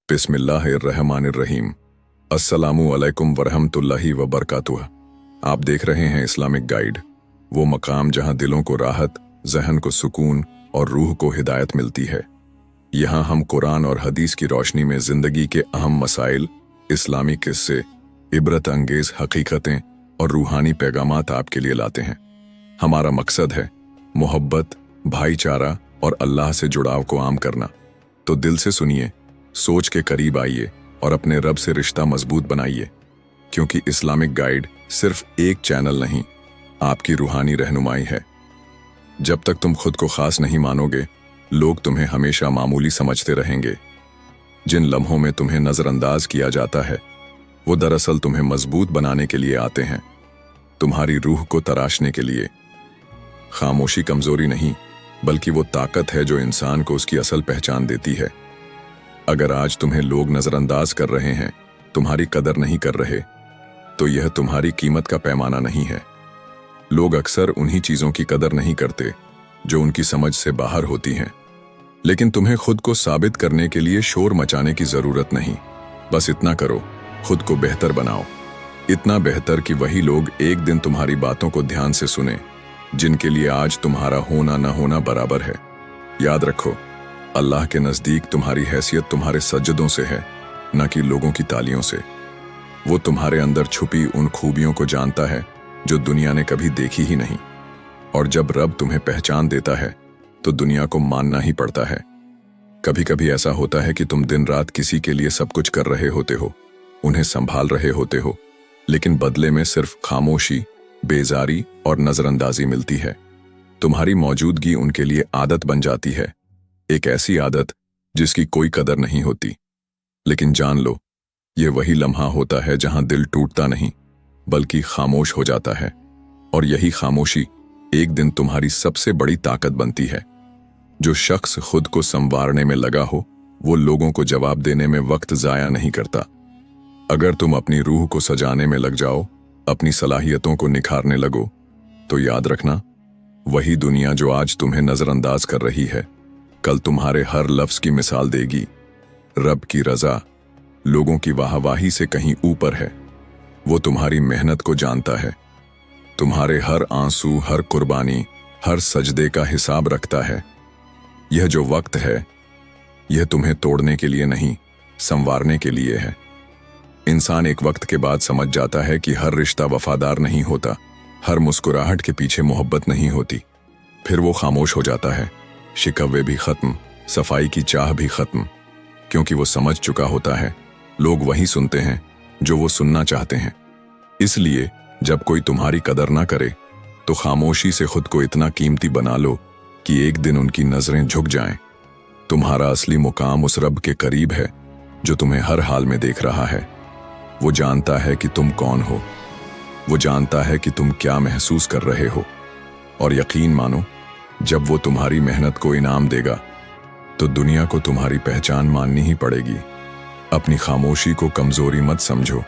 बिस्मिल्लाहिर्रहमानिर्रहीम। अस्सलामु अलैकुम वरहमतुल्लाहि वबरकातुह। आप देख रहे हैं इस्लामिक गाइड, वो मकाम जहां दिलों को राहत, जहन को सुकून और रूह को हिदायत मिलती है। यहाँ हम कुरान और हदीस की रोशनी में जिंदगी के अहम मसाइल, इस्लामी किस्से, इबरत अंगेज हकीकतें और रूहानी पैगामात आपके लिए लाते हैं। हमारा मकसद है मोहब्बत, भाईचारा और अल्लाह से जुड़ाव को आम करना। तो दिल से सुनिए, सोच के करीब आइए और अपने रब से रिश्ता मजबूत बनाइए, क्योंकि इस्लामिक गाइड सिर्फ एक चैनल नहीं, आपकी रूहानी रहनुमाई है। जब तक तुम खुद को खास नहीं मानोगे, लोग तुम्हें हमेशा मामूली समझते रहेंगे। जिन लम्हों में तुम्हें नजरअंदाज किया जाता है, वो दरअसल तुम्हें मजबूत बनाने के लिए आते हैं, तुम्हारी रूह को तराशने के लिए। खामोशी कमजोरी नहीं, बल्कि वो ताकत है जो इंसान को उसकी असल पहचान देती है। अगर आज तुम्हें लोग नजरअंदाज कर रहे हैं, तुम्हारी कदर नहीं कर रहे, तो यह तुम्हारी कीमत का पैमाना नहीं है। लोग अक्सर उन्हीं चीजों की कदर नहीं करते जो उनकी समझ से बाहर होती हैं। लेकिन तुम्हें खुद को साबित करने के लिए शोर मचाने की जरूरत नहीं। बस इतना करो, खुद को बेहतर बनाओ। इतना बेहतर कि वही लोग एक दिन तुम्हारी बातों को ध्यान से सुने, जिनके लिए आज तुम्हारा होना न होना बराबर है। याद रखो, अल्लाह के नजदीक तुम्हारी हैसियत तुम्हारे सज्जदों से है, न कि लोगों की तालियों से। वो तुम्हारे अंदर छुपी उन खूबियों को जानता है जो दुनिया ने कभी देखी ही नहीं। और जब रब तुम्हें पहचान देता है, तो दुनिया को मानना ही पड़ता है। कभी कभी ऐसा होता है कि तुम दिन रात किसी के लिए सब कुछ कर रहे होते हो, उन्हें संभाल रहे होते हो, लेकिन बदले में सिर्फ खामोशी, बेजारी और नजरअंदाजी मिलती है। तुम्हारी मौजूदगी उनके लिए आदत बन जाती है, एक ऐसी आदत जिसकी कोई कदर नहीं होती। लेकिन जान लो, ये वही लम्हा होता है जहां दिल टूटता नहीं, बल्कि खामोश हो जाता है। और यही खामोशी एक दिन तुम्हारी सबसे बड़ी ताकत बनती है। जो शख्स खुद को संवारने में लगा हो, वो लोगों को जवाब देने में वक्त जाया नहीं करता। अगर तुम अपनी रूह को सजाने में लग जाओ, अपनी सलाहियतों को निखारने लगो, तो याद रखना, वही दुनिया जो आज तुम्हें नजरअंदाज कर रही है, कल तुम्हारे हर लफ्ज की मिसाल देगी। रब की रजा लोगों की वाहवाही से कहीं ऊपर है। वो तुम्हारी मेहनत को जानता है, तुम्हारे हर आंसू, हर कुर्बानी, हर सजदे का हिसाब रखता है। यह जो वक्त है, यह तुम्हें तोड़ने के लिए नहीं, संवारने के लिए है। इंसान एक वक्त के बाद समझ जाता है कि हर रिश्ता वफादार नहीं होता, हर मुस्कुराहट के पीछे मोहब्बत नहीं होती। फिर वो खामोश हो जाता है, शिकवे भी खत्म, सफाई की चाह भी खत्म, क्योंकि वो समझ चुका होता है, लोग वही सुनते हैं जो वो सुनना चाहते हैं। इसलिए जब कोई तुम्हारी कदर ना करे, तो खामोशी से खुद को इतना कीमती बना लो कि एक दिन उनकी नजरें झुक जाएं। तुम्हारा असली मुकाम उस रब के करीब है जो तुम्हें हर हाल में देख रहा है। वो जानता है कि तुम कौन हो, वो जानता है कि तुम क्या महसूस कर रहे हो। और यकीन मानो, जब वो तुम्हारी मेहनत को इनाम देगा, तो दुनिया को तुम्हारी पहचान माननी ही पड़ेगी। अपनी खामोशी को कमजोरी मत समझो,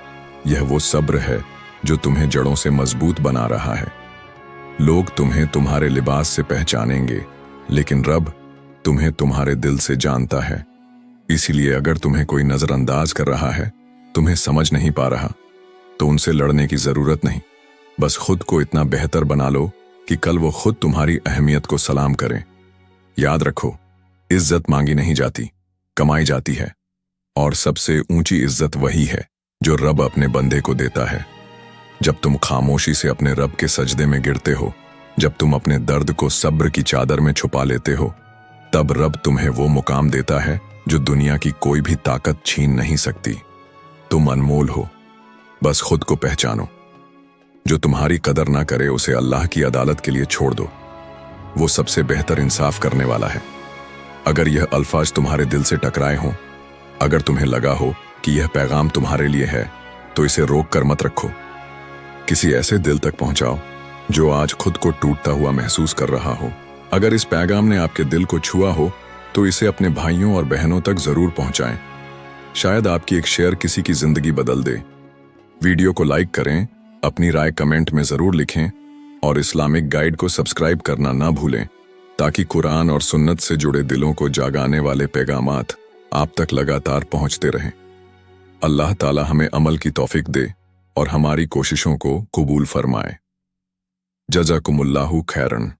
यह वो सब्र है जो तुम्हें जड़ों से मजबूत बना रहा है। लोग तुम्हें तुम्हारे लिबास से पहचानेंगे, लेकिन रब तुम्हें तुम्हारे दिल से जानता है। इसीलिए अगर तुम्हें कोई नजरअंदाज कर रहा है, तुम्हें समझ नहीं पा रहा, तो उनसे लड़ने की जरूरत नहीं। बस खुद को इतना बेहतर बना लो कि कल वो खुद तुम्हारी अहमियत को सलाम करें। याद रखो, इज्जत मांगी नहीं जाती, कमाई जाती है। और सबसे ऊंची इज्जत वही है जो रब अपने बंदे को देता है। जब तुम खामोशी से अपने रब के सजदे में गिरते हो, जब तुम अपने दर्द को सब्र की चादर में छुपा लेते हो, तब रब तुम्हें वो मुकाम देता है जो दुनिया की कोई भी ताकत छीन नहीं सकती। तुम अनमोल हो, बस खुद को पहचानो। जो तुम्हारी कदर ना करे, उसे अल्लाह की अदालत के लिए छोड़ दो। वो सबसे बेहतर इंसाफ करने वाला है। अगर यह अल्फाज तुम्हारे दिल से टकराए हों, अगर तुम्हें लगा हो कि यह पैगाम तुम्हारे लिए है, तो इसे रोक कर मत रखो। किसी ऐसे दिल तक पहुंचाओ जो आज खुद को टूटता हुआ महसूस कर रहा हो। अगर इस पैगाम ने आपके दिल को छुआ हो, तो इसे अपने भाइयों और बहनों तक जरूर पहुंचाएं। शायद आपकी एक शेयर किसी की जिंदगी बदल दे। वीडियो को लाइक करें, अपनी राय कमेंट में जरूर लिखें और इस्लामिक गाइड को सब्सक्राइब करना ना भूलें, ताकि कुरान और सुन्नत से जुड़े दिलों को जागाने वाले पैगामात आप तक लगातार पहुंचते रहें। अल्लाह ताला हमें अमल की तौफीक दे और हमारी कोशिशों को कबूल फरमाए। जज़ाकुमुल्लाहु खैरन।